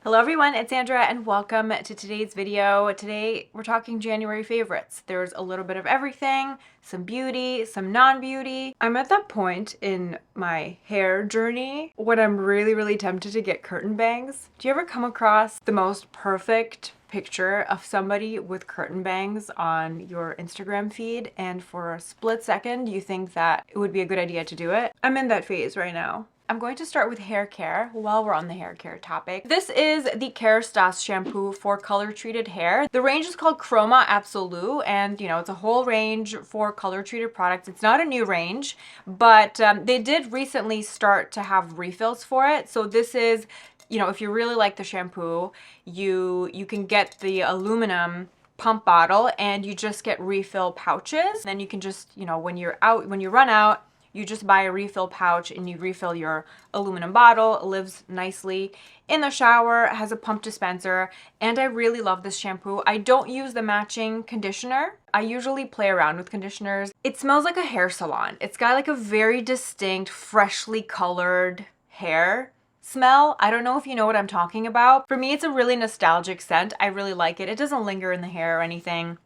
Hello everyone, it's Sandra and welcome to today's video. Today we're talking January favorites. There's a little bit of everything, some beauty, some non-beauty. I'm at that point in my hair journey when I'm really tempted to get curtain bangs. Do you ever come across the most perfect picture of somebody with curtain bangs on your Instagram feed and for a split second you think that it would be a good idea to do it? I'm in that phase right now. I'm going to start with hair care while we're on the hair care topic. This is the Kerastase shampoo for color treated hair. The range is called Chroma Absolu, and it's a whole range for color treated products. It's not a new range, but they did recently start to have refills for it. So this is, if you really like the shampoo, you can get the aluminum pump bottle and you just get refill pouches. Then you can just, when you run out, you just buy a refill pouch and you refill your aluminum bottle. It lives nicely in the shower, has a pump dispenser, and I really love this shampoo. I don't use the matching conditioner. I usually play around with conditioners. It smells like a hair salon. It's got like a very distinct, freshly colored hair smell. I don't know if you know what I'm talking about. For me, it's a really nostalgic scent. I really like it. It doesn't linger in the hair or anything.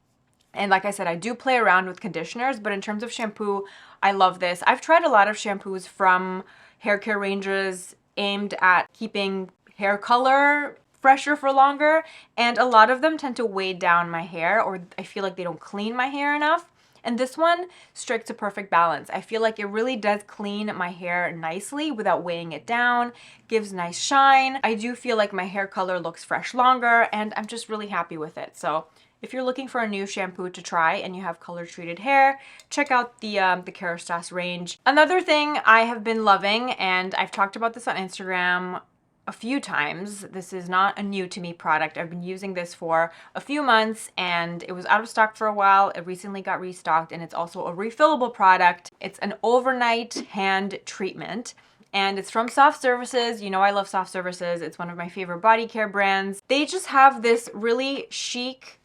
And like I said, I do play around with conditioners, but in terms of shampoo, I love this. I've tried a lot of shampoos from hair care ranges aimed at keeping hair color fresher for longer, and a lot of them tend to weigh down my hair, or I feel like they don't clean my hair enough. And this one strikes a perfect balance. I feel like it really does clean my hair nicely without weighing it down, gives nice shine. I do feel like my hair color looks fresh longer, and I'm just really happy with it. So if you're looking for a new shampoo to try and you have color treated hair, check out the Kerastase range. Another thing I have been loving, and I've talked about this on Instagram a few times. This is not a new to me product. I've been using this for a few months and it was out of stock for a while. It recently got restocked and it's also a refillable product. It's an overnight hand treatment. And it's from Soft Services. You know I love Soft Services. It's one of my favorite body care brands. They just have this really chic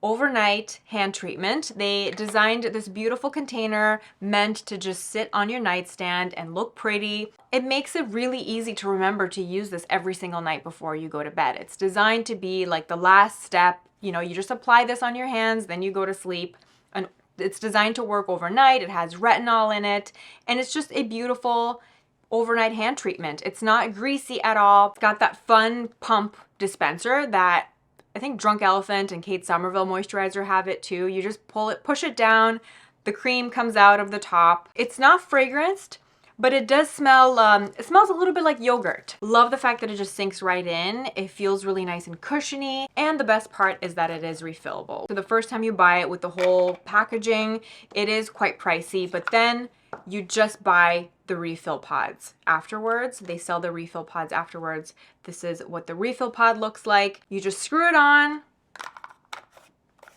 overnight hand treatment. They designed this beautiful container meant to just sit on your nightstand and look pretty. It makes it really easy to remember to use this every single night before you go to bed. It's designed to be like the last step. You just apply this on your hands, then you go to sleep. And it's designed to work overnight. It has retinol in it, and it's just a beautiful overnight hand treatment. It's not greasy at all. It's got that fun pump dispenser that I think Drunk Elephant and Kate Somerville moisturizer have it too. You just push it down, the cream comes out of the top. It's not fragranced, but it does smell, it smells a little bit like yogurt. Love the fact that it just sinks right in. It feels really nice and cushiony. And the best part is that it is refillable. So the first time you buy it with the whole packaging, it is quite pricey, but then you just buy the refill pods afterwards. They sell the refill pods afterwards. This is what the refill pod looks like. You just screw it on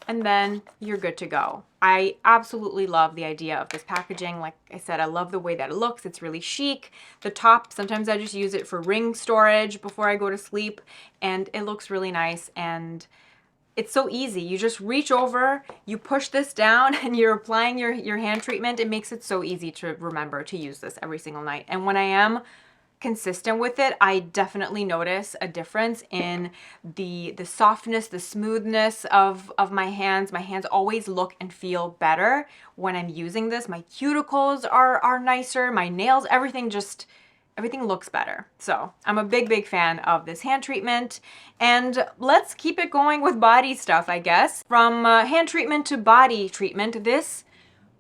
and then you're good to go. I absolutely love the idea of this packaging. Like I said, I love the way that it looks. It's really chic. The top, sometimes I just use it for ring storage before I go to sleep, and it looks really nice. And it's so easy. You just reach over, you push this down, and you're applying your hand treatment. It makes it so easy to remember to use this every single night. And when I am consistent with it, I definitely notice a difference in the softness, the smoothness of my hands. My hands always look and feel better when I'm using this. My cuticles are nicer, my nails, everything looks better. So I'm a big fan of this hand treatment. And let's keep it going with body stuff, I guess. From hand treatment to body treatment, this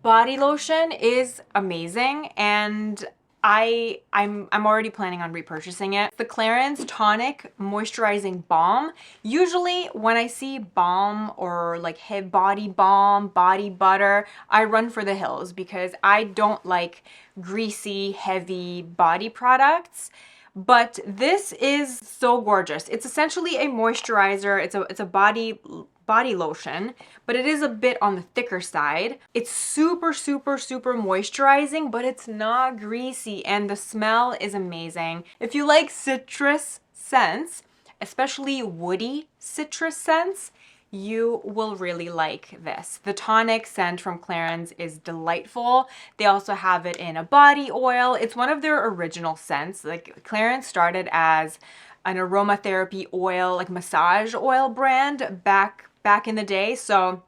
body lotion is amazing, and I'm already planning on repurchasing it. The Clarins Tonic Moisturizing Balm. Usually when I see balm or like head body balm, body butter, I run for the hills because I don't like greasy, heavy body products. But this is so gorgeous. It's essentially a moisturizer. It's a body lotion, but it is a bit on the thicker side. It's super moisturizing, but it's not greasy, and the smell is amazing. If you like citrus scents, especially woody citrus scents, you will really like this. The tonic scent from Clarins is delightful. They also have it in a body oil. It's one of their original scents. Like, Clarins started as an aromatherapy oil, like massage oil brand back in the day. So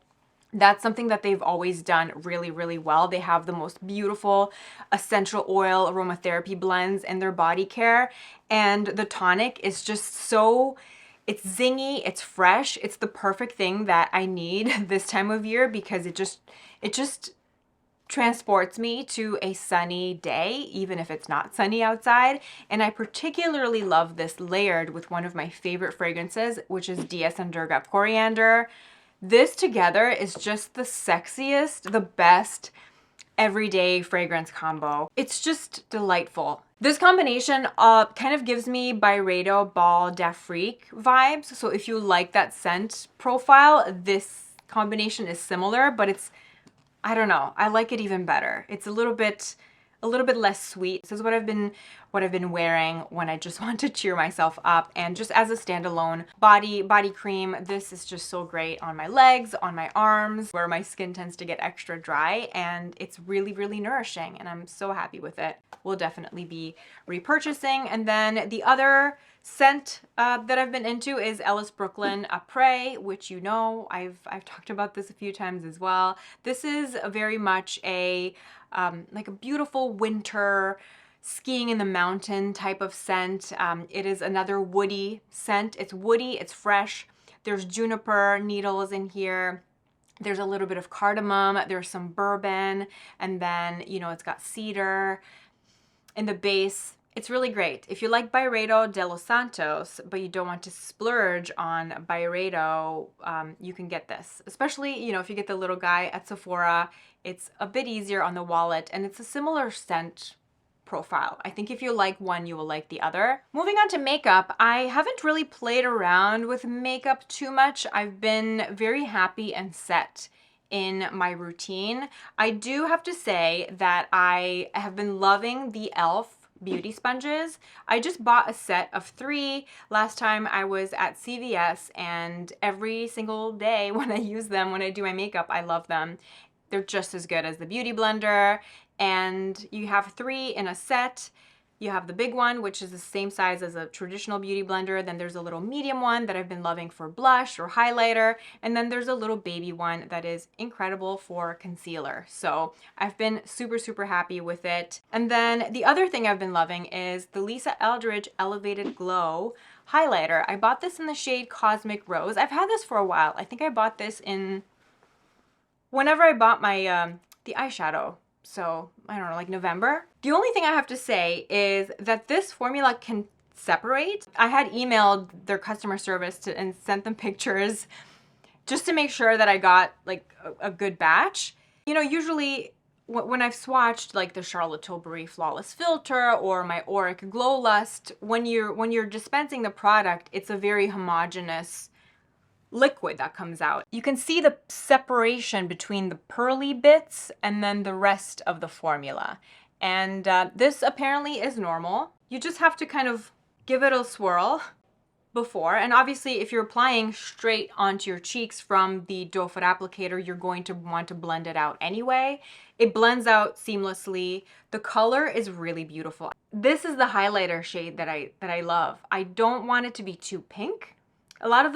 that's something that they've always done really, really well. They have the most beautiful essential oil aromatherapy blends in their body care. And the tonic is just so, it's zingy, it's fresh. It's the perfect thing that I need this time of year because it just transports me to a sunny day, even if it's not sunny outside. And I particularly love this layered with one of my favorite fragrances, which is ttsandra coriander. This together is just the sexiest, the best everyday fragrance combo. It's just delightful. This combination kind of gives me Byredo Bal d'Afrique vibes. So if you like that scent profile, this combination is similar, but it's, I don't know, I like it even better. It's a little bit less sweet. This is what I've been wearing when I just want to cheer myself up, and just as a standalone body cream, this is just so great on my legs, on my arms, where my skin tends to get extra dry, and it's really, really nourishing, and I'm so happy with it. We'll definitely be repurchasing. And then the other scent that I've been into is Ellis Brooklyn Apres, which you know, I've talked about this a few times as well. This is very much a like a beautiful winter skiing in the mountain type of scent. It is another woody scent. It's woody, it's fresh. There's juniper needles in here. There's a little bit of cardamom. There's some bourbon. And then, you know, it's got cedar in the base. It's really great. If you like Byredo de los Santos, but you don't want to splurge on Byredo, you can get this. Especially, you know, if you get the little guy at Sephora, it's a bit easier on the wallet, and it's a similar scent profile. I think if you like one, you will like the other. Moving on to makeup, I haven't really played around with makeup too much. I've been very happy and set in my routine. I do have to say that I have been loving the e.l.f. beauty sponges. I just bought a set of 3 last time I was at CVS, and every single day when I use them, when I do my makeup, I love them. They're just as good as the Beauty Blender, and you have 3 in a set. You have the big one, which is the same size as a traditional Beauty Blender. Then there's a little medium one that I've been loving for blush or highlighter. And then there's a little baby one that is incredible for concealer. So I've been super, super happy with it. And then the other thing I've been loving is the Lisa Eldridge Elevated Glow highlighter. I bought this in the shade Cosmic Rose. I've had this for a while. I think I bought this in whenever I bought my the eyeshadow. So I don't know, like November. The only thing I have to say is that this formula can separate. I had emailed their customer service and sent them pictures just to make sure that I got like a good batch. You know, usually when I've swatched like the Charlotte Tilbury Flawless Filter or my Auric Glow Lust, when you're dispensing the product, it's a very homogeneous liquid that comes out. You can see the separation between the pearly bits and then the rest of the formula. And this apparently is normal. You just have to kind of give it a swirl before. And obviously if you're applying straight onto your cheeks from the doe foot applicator, you're going to want to blend it out anyway. It blends out seamlessly. The color is really beautiful. This is the highlighter shade that I love. I don't want it to be too pink. A lot of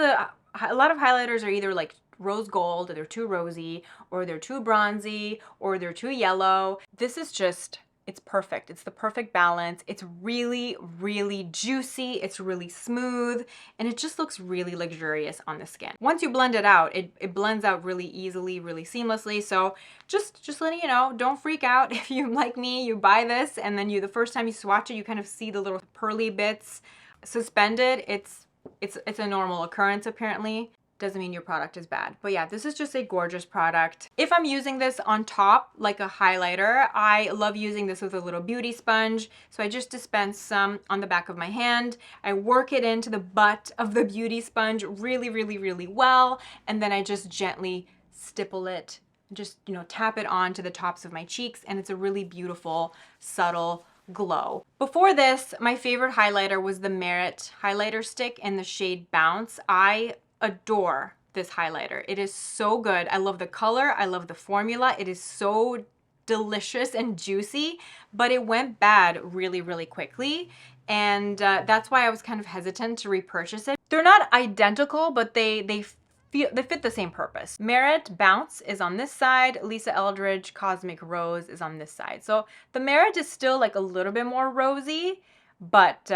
highlighters are either like rose gold, or they're too rosy, or they're too bronzy, or they're too yellow. This is just, it's perfect. It's the perfect balance. It's really, really juicy. It's really smooth, and it just looks really luxurious on the skin. Once you blend it out, it blends out really easily, really seamlessly. So just letting you know, don't freak out if you, like me, you buy this and then the first time you swatch it, you kind of see the little pearly bits suspended. It's a normal occurrence apparently. Doesn't mean your product is bad. But yeah, this is just a gorgeous product. If I'm using this on top like a highlighter, I love using this with a little beauty sponge. So I just dispense some on the back of my hand. I work it into the butt of the beauty sponge really, really, really well. And then I just gently stipple it, just, you know, tap it onto the tops of my cheeks. And it's a really beautiful, subtle glow. Before this, my favorite highlighter was the Merit highlighter stick in the shade Bounce. I adore this highlighter. It is so good. I love the color. I love the formula. It is so delicious and juicy, but it went bad really, really quickly. and that's why I was kind of hesitant to repurchase it. They're not identical, but they fit the same purpose. Merit Bounce is on this side. Lisa Eldridge Cosmic Rose is on this side. So the Merit is still like a little bit more rosy, but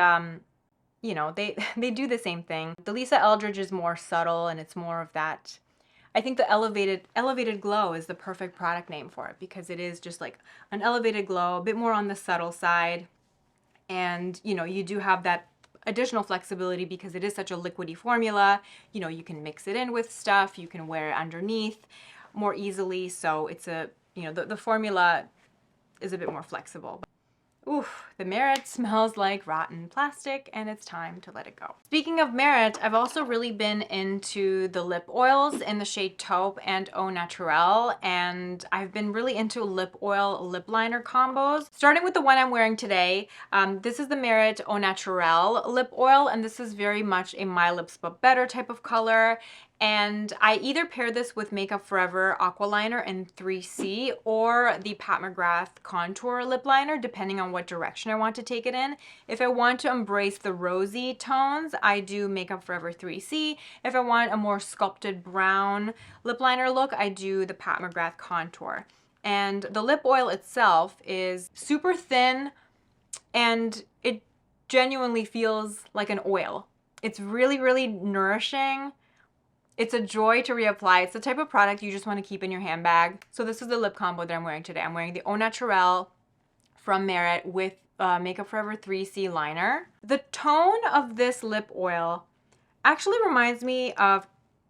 you know, they do the same thing. The Lisa Eldridge is more subtle, and it's more of that, I think the elevated glow is the perfect product name for it, because it is just like an elevated glow, a bit more on the subtle side. And, you know, you do have that additional flexibility because it is such a liquidy formula. You know, you can mix it in with stuff, you can wear it underneath more easily. So it's a, you know, the formula is a bit more flexible. Oof, the Merit smells like rotten plastic, and it's time to let it go. Speaking of Merit, I've also really been into the lip oils in the shade Taupe and Au Naturel, and I've been really into lip oil lip liner combos. Starting with the one I'm wearing today, this is the Merit Au Naturel lip oil, and this is very much a My Lips But Better type of color. And I either pair this with Makeup Forever Aqua Liner in 3C or the Pat McGrath Contour Lip Liner, depending on what direction I want to take it in. If I want to embrace the rosy tones, I do Makeup Forever 3C. If I want a more sculpted brown lip liner look, I do the Pat McGrath Contour. And the lip oil itself is super thin, and it genuinely feels like an oil. It's really, really nourishing. It's a joy to reapply. It's the type of product you just want to keep in your handbag. So this is the lip combo that I'm wearing today. I'm wearing the Au Naturel from Merit with Makeup Forever 3C liner. The tone of this lip oil actually reminds me of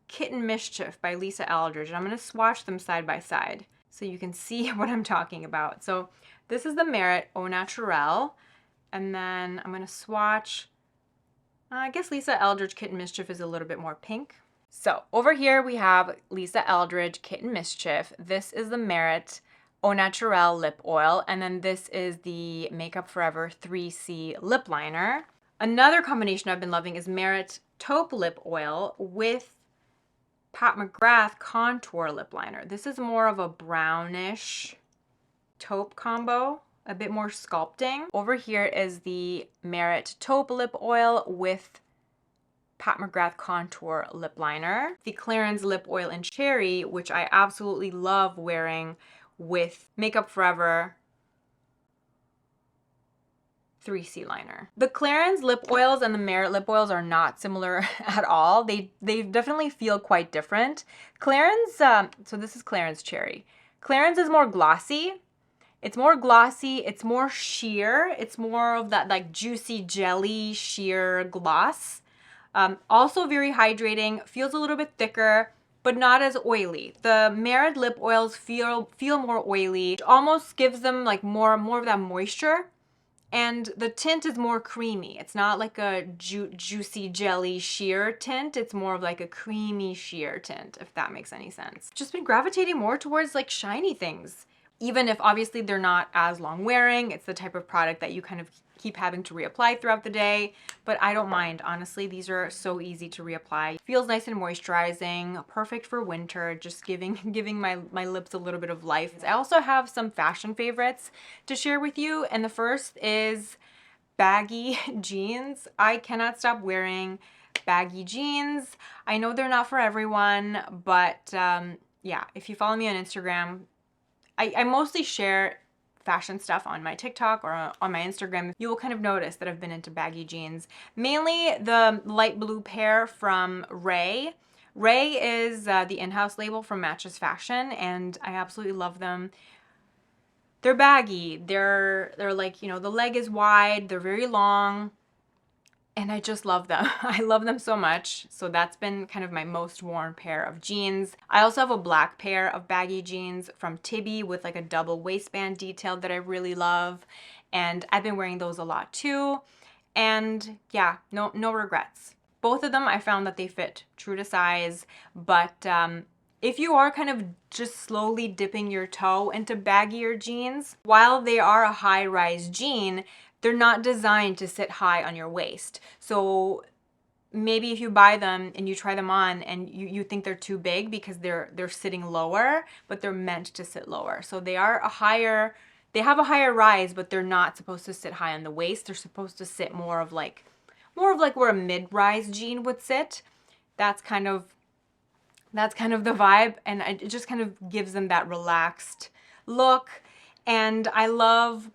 Kitten Mischief by Lisa Eldridge. And I'm going to swatch them side by side so you can see what I'm talking about. So this is the Merit Au Naturel. And then I'm going to swatch, I guess Lisa Eldridge Kitten Mischief is a little bit more pink. So over here we have Lisa Eldridge Kitten Mischief. This is the Merit Au Naturel lip oil, and then this is the Makeup Forever 3C lip liner. Another combination I've been loving is Merit Taupe lip oil with Pat McGrath Contour lip liner. This is more of a brownish taupe combo, a bit more sculpting. Over here is the Merit Taupe lip oil with Pat McGrath Contour lip liner. The Clarins lip oil in Cherry, which I absolutely love wearing with Makeup Forever 3C liner. The Clarins lip oils and the Merit lip oils are not similar at all. They definitely feel quite different. Clarins, so this is Clarins Cherry. Clarins is more glossy. It's more glossy, it's more sheer. It's more of that like juicy jelly sheer gloss. Also very hydrating, feels a little bit thicker, but not as oily. The Merit lip oils feel more oily. It almost gives them like more of that moisture, and the tint is more creamy. It's not like a juicy jelly sheer tint. It's more of like a creamy sheer tint, if that makes any sense. Just been gravitating more towards like shiny things. Even if obviously they're not as long wearing, it's the type of product that you kind of keep having to reapply throughout the day, but I don't mind. Honestly, these are so easy to reapply. Feels nice and moisturizing, perfect for winter, just giving my lips a little bit of life. I also have some fashion favorites to share with you, and the first is baggy jeans. I cannot stop wearing baggy jeans. I know they're not for everyone, but yeah, if you follow me on Instagram, I mostly share fashion stuff on my TikTok or on my Instagram. You will kind of notice that I've been into baggy jeans. Mainly the light blue pair from Raey. Raey is the in-house label from Matches Fashion, and I absolutely love them. They're baggy. They're like, you know, the leg is wide, they're very long, and I just love them. I love them so much. So that's been kind of my most worn pair of jeans. I also have a black pair of baggy jeans from Tibi with like a double waistband detail that I really love. And I've been wearing those a lot too. And yeah, no regrets. Both of them, I found that they fit true to size, but if you are kind of just slowly dipping your toe into baggier jeans, while they are a high-rise jean, they're not designed to sit high on your waist. So maybe if you buy them and you try them on and you think they're too big because they're sitting lower, but they're meant to sit lower. So they are They have a higher rise, but they're not supposed to sit high on the waist. They're supposed to sit more of like where a mid-rise jean would sit. That's kind of the vibe, and it just kind of gives them that relaxed look. And I love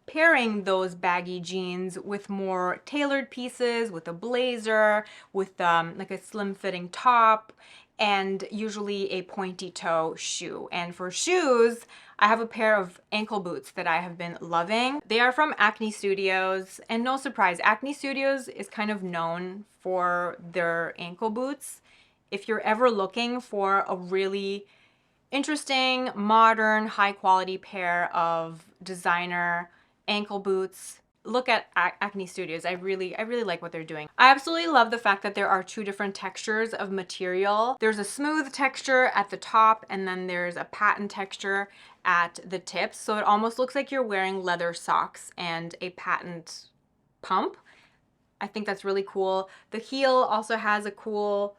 pairing those baggy jeans with more tailored pieces, with a blazer, with like a slim fitting top, and usually a pointy toe shoe. And for shoes, I have a pair of ankle boots that I have been loving. They are from Acne Studios, and no surprise, Acne Studios is kind of known for their ankle boots. If you're ever looking for a really interesting, modern, high quality pair of designer ankle boots, look at Acne Studios. I really like what they're doing. I absolutely love the fact that there are two different textures of material. There's a smooth texture at the top, and then there's a patent texture at the tips. So it almost looks like you're wearing leather socks and a patent pump. I think that's really cool. The heel also has a cool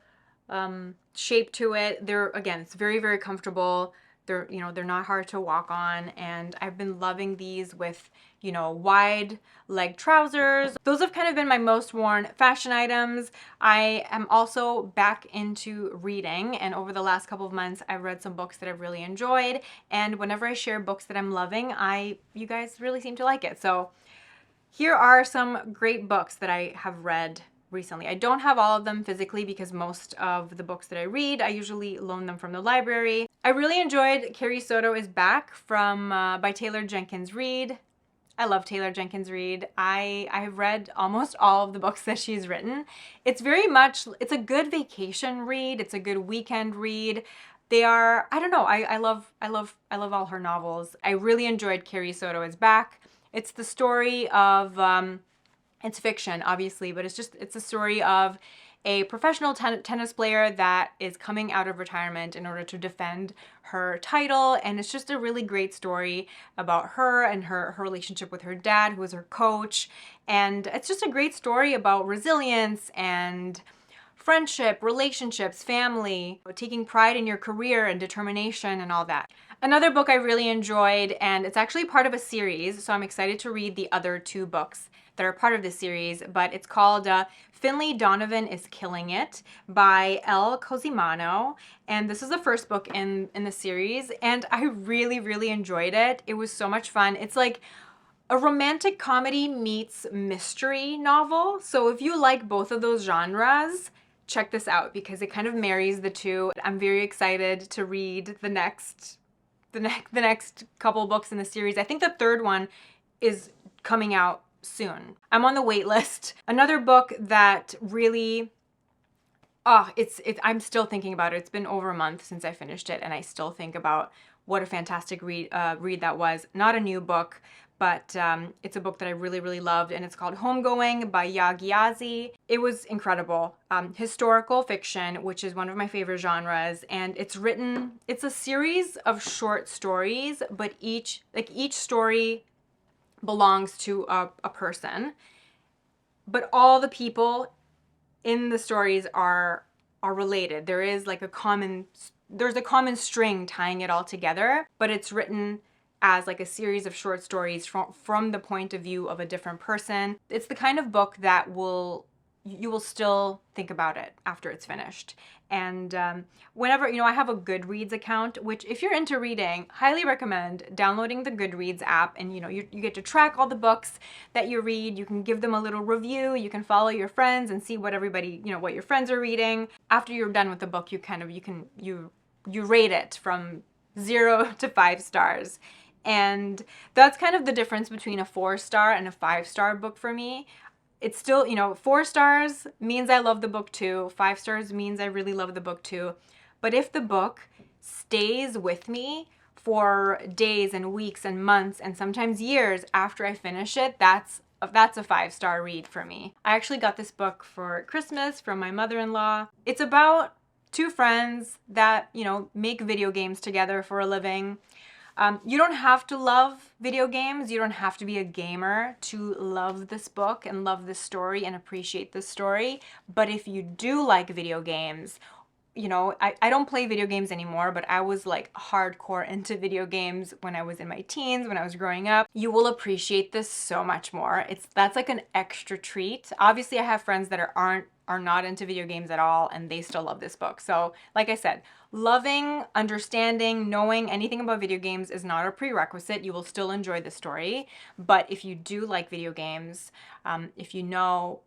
shape to it. Again, it's very comfortable. They're not hard to walk on, and I've been loving these with, wide leg trousers. Those have kind of been my most worn fashion items. I am also back into reading, and over the last couple of months, I've read some books that I've really enjoyed, and whenever I share books that I'm loving, you guys really seem to like it. So here are some great books that I have read recently. I don't have all of them physically because most of the books that I read, I usually loan them from the library. I really enjoyed Carrie Soto is Back by Taylor Jenkins Reid. I love Taylor Jenkins Reid. I have read almost all of the books that she's written. It's a good vacation read. It's a good weekend read. They are, I don't know, I love all her novels. I really enjoyed Carrie Soto is Back. It's the story of, it's fiction, obviously, but it's a story of a professional tennis player that is coming out of retirement in order to defend her title. And it's just a really great story about her and her relationship with her dad, who was her coach. And it's just a great story about resilience and friendship, relationships, family, taking pride in your career and determination and all that. Another book I really enjoyed, and it's actually part of a series, so I'm excited to read the other two books that are part of this series, but it's called Finley Donovan is Killing It by Elle Cosimano, and this is the first book in the series, and I really enjoyed it. It was so much fun. It's like a romantic comedy meets mystery novel, so if you like both of those genres, check this out because it kind of marries the two. I'm very excited to read the next couple books in the series. I think the third one is coming out soon. I'm on the wait list. Another book that really, I'm still thinking about it. It's been over a month since I finished it, and I still think about what a fantastic read that was. Not a new book, but it's a book that I really loved, and it's called Homegoing by Yaa Gyasi. It was incredible. Historical fiction, which is one of my favorite genres, and it's a series of short stories, but each story belongs to a person, but all the people in the stories are related. There is like there's a common string tying it all together, but it's written as like a series of short stories from the point of view of a different person. It's the kind of book that you will still think about it after it's finished. And whenever, I have a Goodreads account, which if you're into reading, highly recommend downloading the Goodreads app, and you get to track all the books that you read. You can give them a little review. You can follow your friends and see what what your friends are reading. After you're done with the book, you rate it from 0 to 5 stars. And that's kind of the difference between a 4-star and a 5-star book for me. It's still, 4 stars means I love the book too. 5 stars means I really love the book too. But if the book stays with me for days and weeks and months and sometimes years after I finish it, that's a 5-star read for me. I actually got this book for Christmas from my mother-in-law. It's about two friends that, make video games together for a living. You don't have to love video games. You don't have to be a gamer to love this book and love this story and appreciate this story. But if you do like video games, you know, I don't play video games anymore, but I was like hardcore into video games when I was in my teens, when I was growing up. You will appreciate this so much more. That's like an extra treat. Obviously, I have friends that are not into video games at all, and they still love this book. So like I said, loving, understanding, knowing anything about video games is not a prerequisite. You will still enjoy the story. But if you do like video games, if you know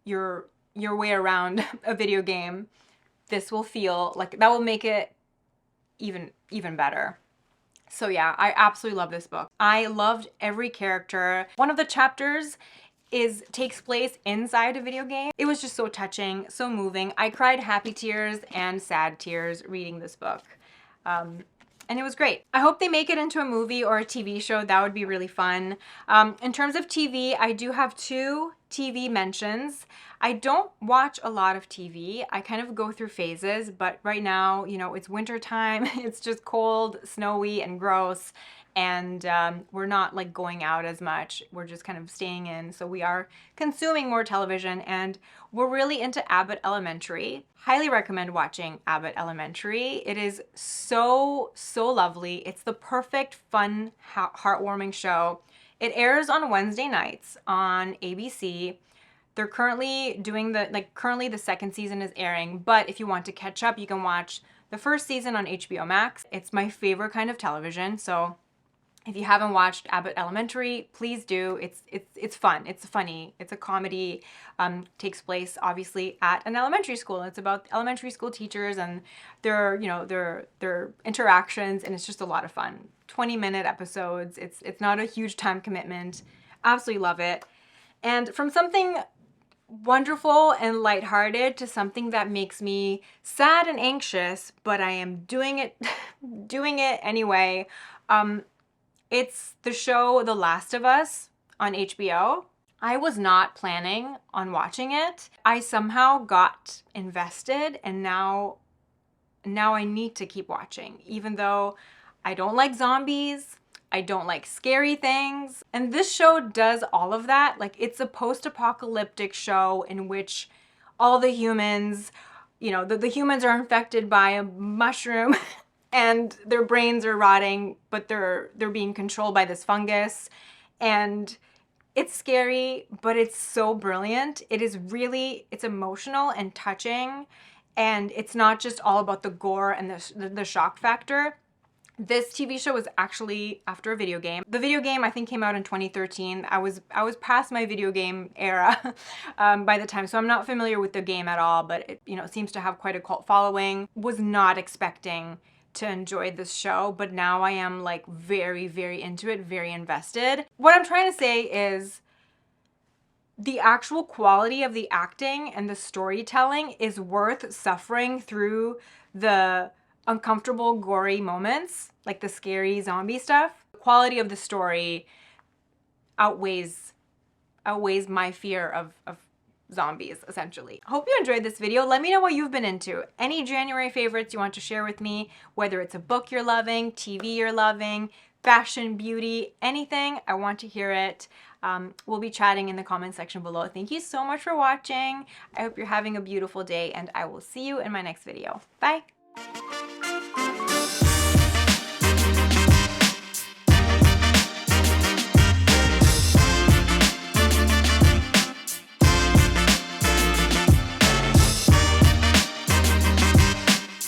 your way around a video game, this will feel like, that will make it even better. So yeah, I absolutely love this book. I loved every character. One of the chapters takes place inside a video game. It was just so touching, so moving. I cried happy tears and sad tears reading this book. And it was great. I hope they make it into a movie or a TV show. That would be really fun. In terms of TV, I do have 2 TV mentions. I don't watch a lot of TV. I kind of go through phases, but right now, you know, it's winter time. It's just cold, snowy, and gross. And we're not like going out as much. We're just kind of staying in. So we are consuming more television, and we're really into Abbott Elementary. Highly recommend watching Abbott Elementary. It is so lovely. It's the perfect, fun, heartwarming show. It airs on Wednesday nights on ABC. They're currently doing currently the 2nd season is airing, but if you want to catch up, you can watch the 1st season on HBO Max. It's my favorite kind of television, so if you haven't watched Abbott Elementary, please do. It's fun. It's funny. It's a comedy. Takes place obviously at an elementary school. It's about elementary school teachers and their interactions, and it's just a lot of fun. 20-minute episodes. It's not a huge time commitment. Absolutely love it. And from something wonderful and lighthearted to something that makes me sad and anxious, but I am doing it anyway. It's the show The Last of Us on HBO. I was not planning on watching it. I somehow got invested, and now I need to keep watching, even though I don't like zombies, I don't like scary things. And this show does all of that. Like, it's a post-apocalyptic show in which all the humans, you know, the humans are infected by a mushroom and their brains are rotting, but they're being controlled by this fungus. And it's scary, but it's so brilliant. It's emotional and touching, and it's not just all about the gore and the shock factor. This TV show was actually after a video game. The video game I think came out in 2013. I was past my video game era by the time, so I'm not familiar with the game at all, but it, you know, seems to have quite a cult following. Was not expecting to enjoy this show, but now I am like very into it, very invested. What I'm trying to say is the actual quality of the acting and the storytelling is worth suffering through the uncomfortable, gory moments, like the scary zombie stuff. The quality of the story outweighs my fear of zombies, essentially. Hope you enjoyed this video. Let me know what you've been into. Any January favorites you want to share with me, whether it's a book you're loving, TV you're loving, fashion, beauty, anything, I want to hear it. We'll be chatting in the comment section below. Thank you so much for watching. I hope you're having a beautiful day, and I will see you in my next video. Bye.